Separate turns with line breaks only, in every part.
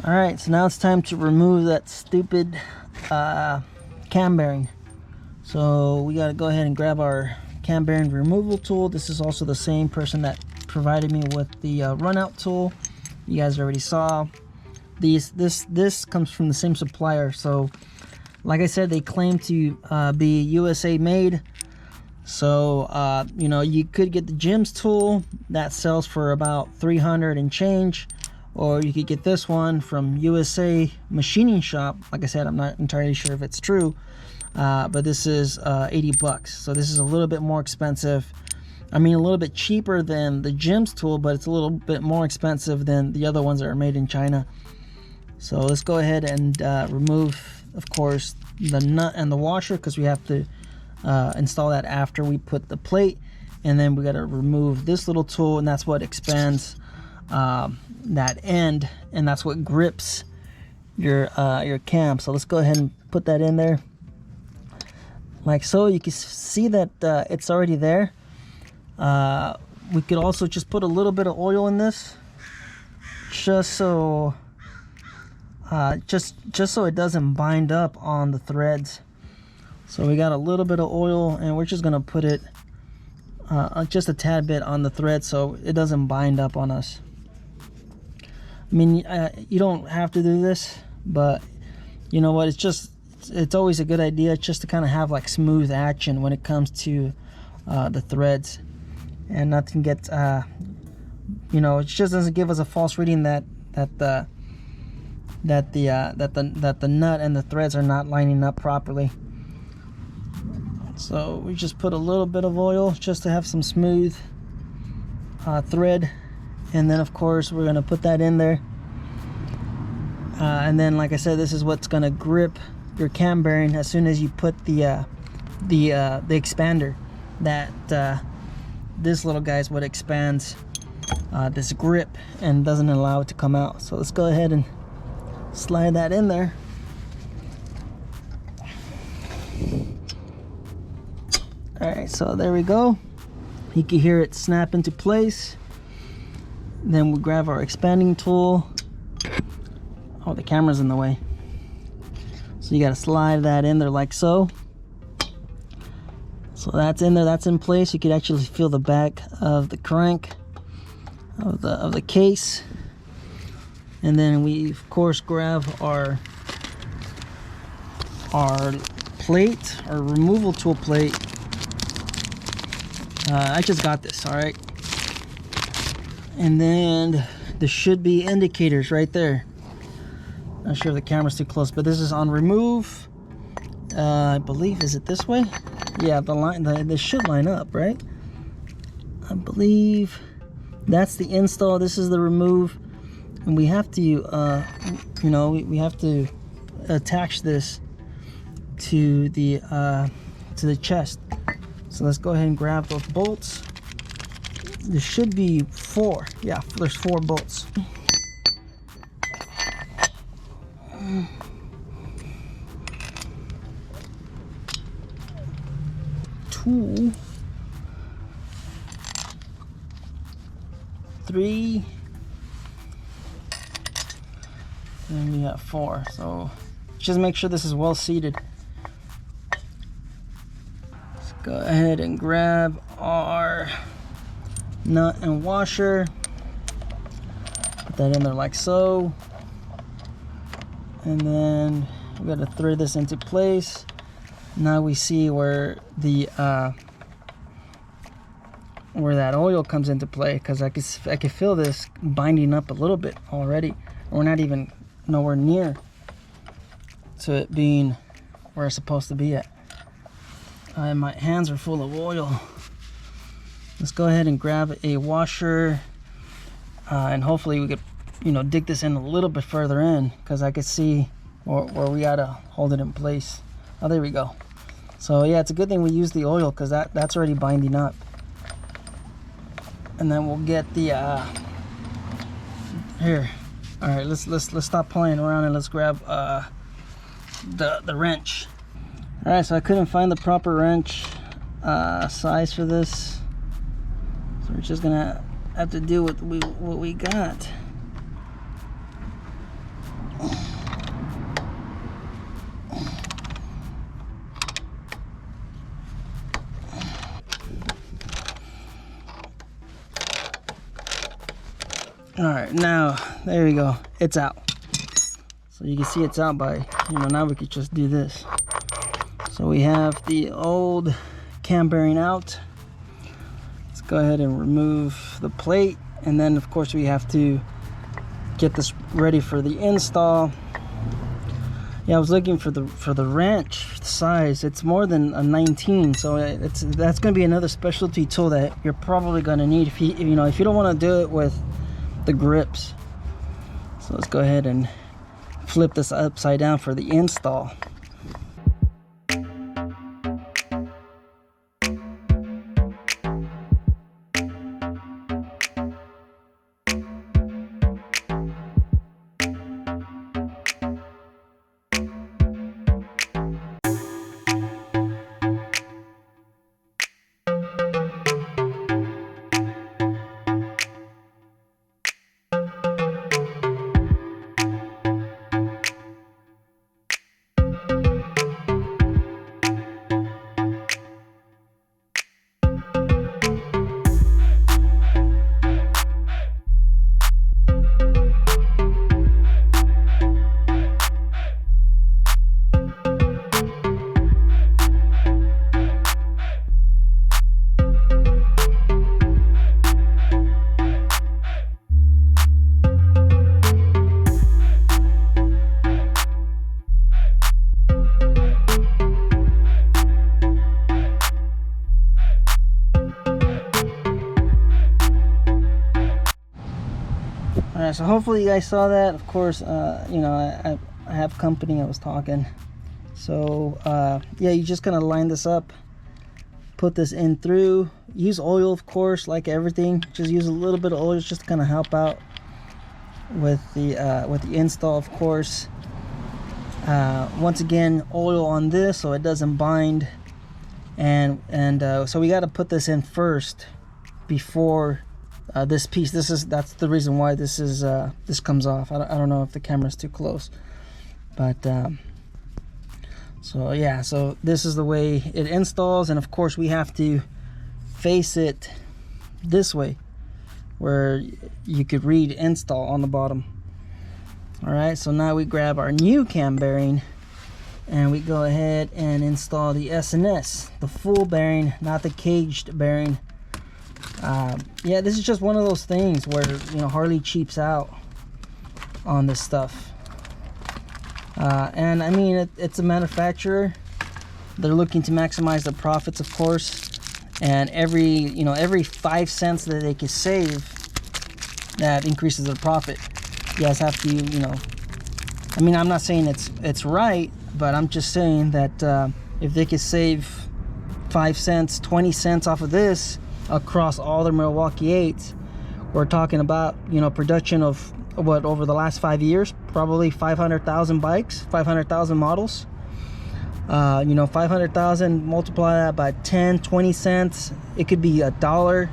All right, so now it's time to remove that stupid cam bearing. So we got to go ahead and grab our cam bearing removal tool. This is also the same person that provided me with the run out tool. You guys already saw these. This comes from the same supplier. So like I said, they claim to be USA made. So you know, you could get the Jim's tool that sells for about 300 and change, or you could get this one from USA Machining Shop. Like I said, I'm not entirely sure if it's true, but this is 80 bucks. So this is a little bit more expensive. I mean, a little bit cheaper than the Jim's tool, but it's a little bit more expensive than the other ones that are made in China. So let's go ahead and remove, of course, the nut and the washer, because we have to install that after we put the plate. And then we got to remove this little tool, and that's what expands that end, and that's what grips your cam. So let's go ahead and put that in there like so. You can see that it's already there. We could also just put a little bit of oil in this, just so just so it doesn't bind up on the threads. So we got a little bit of oil, and we're just gonna put it just a tad bit on the thread so it doesn't bind up on us. I mean, you don't have to do this, but you know what, it's always a good idea just to kind of have like smooth action when it comes to the threads, and nothing gets you know, it just doesn't give us a false reading that the nut and the threads are not lining up properly. So we just put a little bit of oil just to have some smooth thread, and then of course we're gonna put that in there, and then like I said, this is what's gonna grip your cam bearing as soon as you put the expander. That this little guy is what expands this grip and doesn't allow it to come out. So let's go ahead and slide that in there. All right, so there we go. You can hear it snap into place. Then we grab our expanding tool. Oh, the camera's in the way. So you got to slide that in there like so. So that's in there, that's in place. You could actually feel the back of the crank of the case. And then we of course grab our plate, our removal tool plate. I just got this, all right. And then there should be indicators right there. Not sure if the camera's too close, but this is on remove. I believe, is it this way? Yeah, the line, this should line up, right? I believe that's the install. This is the remove, and we have to, you know, we have to attach this to the chest. So let's go ahead and grab those bolts. There should be 4. Yeah, there's 4 bolts. Two, 3, and we got 4. So just make sure this is well seated. Let's go ahead and grab our nut and washer. Put that in there like so. And then we got to thread this into place. Now we see where the where that oil comes into play, because I can feel this binding up a little bit already. We're not even nowhere near to it being where it's supposed to be at. And my hands are full of oil. Let's go ahead and grab a washer, and hopefully we could, you know, dig this in a little bit further in, because I could see where we gotta hold it in place. Oh, there we go. So yeah, it's a good thing we use the oil, because that's already binding up. And then we'll get the here. All right, let's stop playing around and let's grab the wrench. All right, so I couldn't find the proper wrench size for this, so we're just gonna have to do what we got. All right, now there we go, it's out. So you can see it's out by, now we could just do this. So we have the old cam bearing out. Let's go ahead and remove the plate, and then of course we have to get this ready for the install. Yeah, I was looking for the wrench size. It's more than a 19, so that's going to be another specialty tool that you're probably going to need if you don't want to do it with the grips. So let's go ahead and flip this upside down for the install. Alright, so hopefully you guys saw that. Of course, I have company, I was talking. So, yeah, you just kind of line this up, put this in through. Use oil, of course, like everything. Just use a little bit of oil just to kind of help out with the install, of course. Once again, oil on this so it doesn't bind. And so we got to put this in first before this piece. That's the reason why this comes off. I don't know if the camera's too close, but so yeah, so this is the way it installs. And of course we have to face it this way where you could read install on the bottom. All right, so now we grab our new cam bearing and we go ahead and install the S&S, the full bearing, not the caged bearing. Yeah, this is just one of those things where Harley cheaps out on this stuff, and I mean it's a manufacturer. They're looking to maximize their profits, of course, and every 5 cents that they can save, that increases their profit. You guys have to, I mean, I'm not saying it's right, but I'm just saying that if they could save 5 cents, 20 cents off of this across all their Milwaukee 8s, we're talking about production of what, over the last 5 years, probably 500,000 bikes, 500,000 models. 500,000, multiply that by 10, 20 cents, it could be $1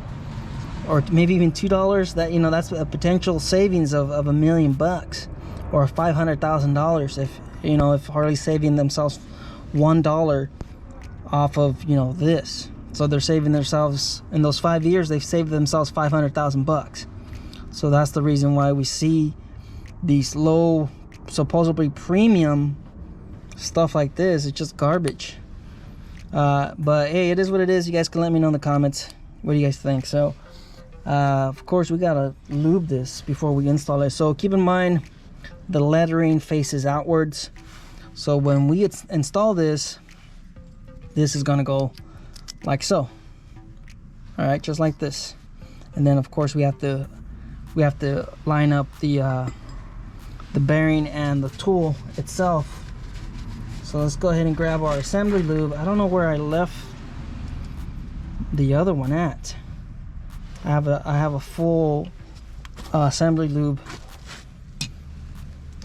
or maybe even $2. That that's a potential savings of $1 million bucks, or $500,000 if Harley's saving themselves $1 off of this. So they're saving themselves, in those 5 years, they've saved themselves 500,000 bucks. So that's the reason why we see these low, supposedly premium stuff like this. It's just garbage. But hey, it is what it is. You guys can let me know in the comments. What do you guys think? So, of course, we gotta lube this before we install it. So keep in mind, the lettering faces outwards. So when we install this, this is gonna go like so. All right, just like this. And then of course we have to line up the bearing and the tool itself. So let's go ahead and grab our assembly lube. I don't know where I left the other one at. I have a full assembly lube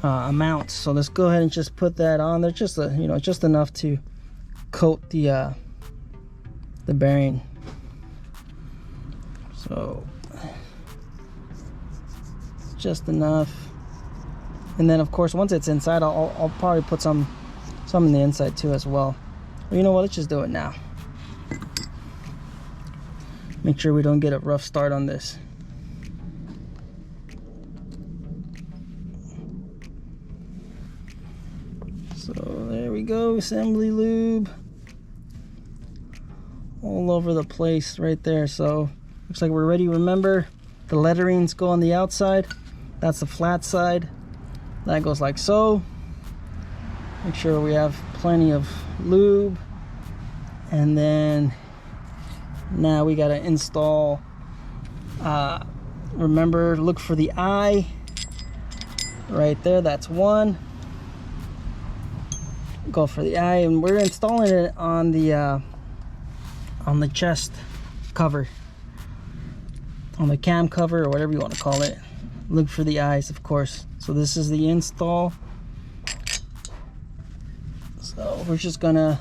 amount. So let's go ahead and just put that on there, just just enough to coat the bearing. So just enough, And then of course once it's inside, I'll probably put some in the inside too as well. But you know what, let's just do it now. Make sure we don't get a rough start on this. So there we go, assembly lube all over the place right there. So looks like we're ready. Remember, the letterings go on the outside. That's the flat side. That goes like so. Make sure we have plenty of lube. And then now we gotta install, remember, look for the eye right there. That's one. Go for the eye, and we're installing it on the chest cover, on the cam cover, or whatever you want to call it. Look for the eyes, of course. So this is the install. So we're gonna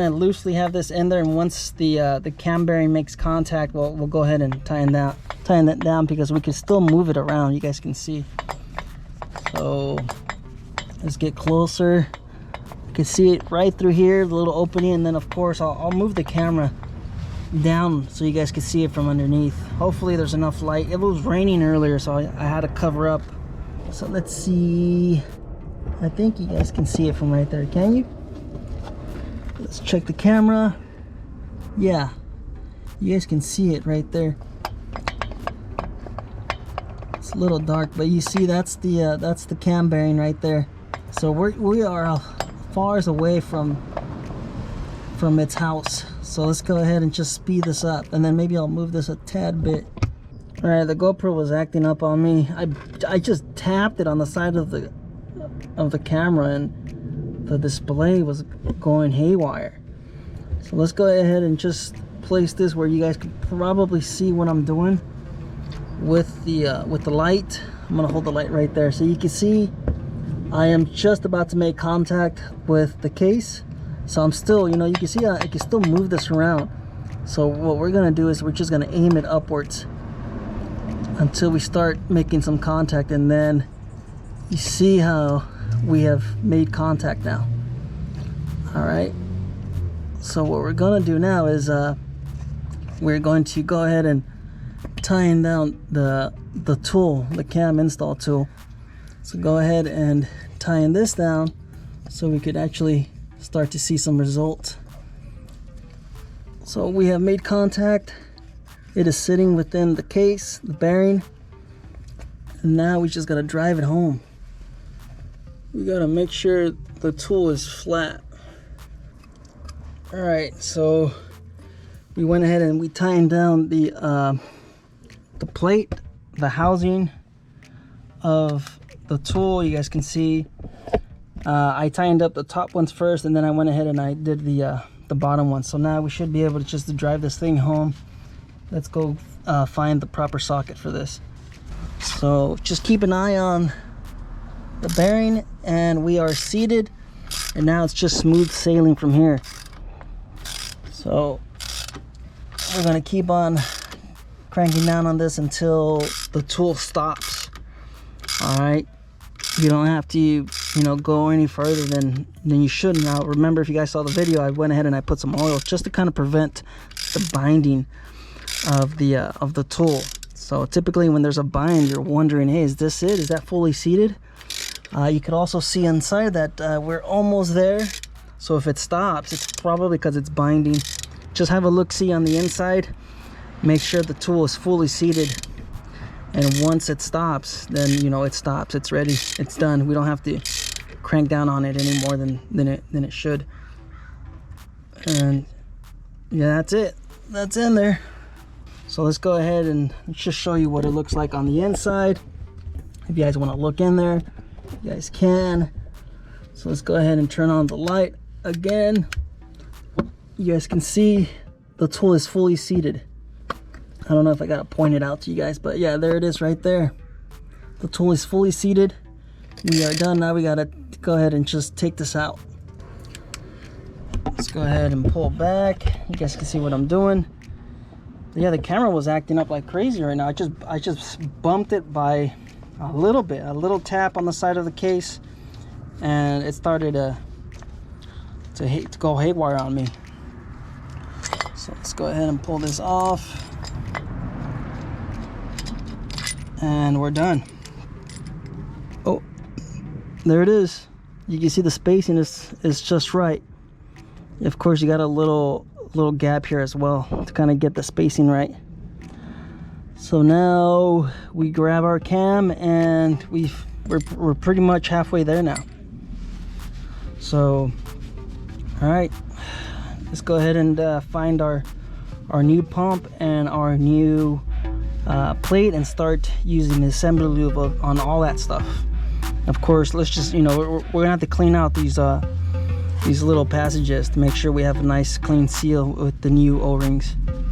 loosely have this in there, and once the cam bearing makes contact, we'll go ahead and tighten that down, because we can still move it around. You guys can see. So let's get closer. You can see it right through here, the little opening, and then of course I'll move the camera down so you guys can see it from underneath. Hopefully there's enough light. It was raining earlier, so I had to cover up. So let's see. I think you guys can see it from right there. Can you? Let's check the camera. Yeah, you guys can see it right there. It's a little dark, but you see that's the cam bearing right there. So we are far away from its house. So let's go ahead and just speed this up, and then maybe I'll move this a tad bit. All right, the GoPro was acting up on me. I just tapped it on the side of the camera, and the display was going haywire. So let's go ahead and just place this where you guys can probably see what I'm doing with the light. I'm gonna hold the light right there so you can see. I am just about to make contact with the case, so I'm still, you can see I can still move this around. So what we're gonna do is we're just gonna aim it upwards until we start making some contact, and then you see how we have made contact now. All right, so what we're gonna do now is we're going to go ahead and tighten down the tool, the cam install tool. So go ahead and tighten this down so we could actually start to see some result. So we have made contact. It is sitting within the case, the bearing, and now we just gotta drive it home. We gotta make sure the tool is flat. All right, so we went ahead and we tightened down the plate, the housing of the tool. You guys can see I tightened up the top ones first, and then I went ahead and I did the bottom one. So now we should be able to just drive this thing home. Let's go find the proper socket for this. So just keep an eye on the bearing, and we are seated, and now it's just smooth sailing from here. So we're gonna keep on cranking down on this until the tool stops. All right, you don't have to go any further than you should. Now remember, if you guys saw the video, I went ahead and I put some oil just to kind of prevent the binding of the tool. So typically when there's a bind, you're wondering, hey, is this it? Is that fully seated? You could also see inside that we're almost there. So if it stops, it's probably because it's binding. Just have a look-see on the inside. Make sure the tool is fully seated. And once it stops, then it stops. It's ready. It's done. We don't have to crank down on it any more than it should. And yeah, that's it. That's in there. So let's go ahead and just show you what it looks like on the inside. If you guys want to look in there, you guys can. So let's go ahead and turn on the light again. You guys can see the tool is fully seated. I don't know if I gotta point it out to you guys, but yeah, there it is right there. The tool is fully seated. We are done. Now we gotta go ahead and just take this out. Let's go ahead and pull back. You guys can see what I'm doing. Yeah, the camera was acting up like crazy right now. I just bumped it by
a little tap on the side of the case, and it started to go haywire on me. So let's go ahead and pull this off, and we're done. Oh, there it is. You can see the spacing is just right. Of course, you got a little gap here as well to kind of get the spacing right. So now we grab our cam, and we're pretty much halfway there now. So, all right, let's go ahead and find our new pump and our new plate and start using the assembly lube on all that stuff. Of course, let's just, you know, we're gonna have to clean out these little passages to make sure we have a nice clean seal with the new O-rings.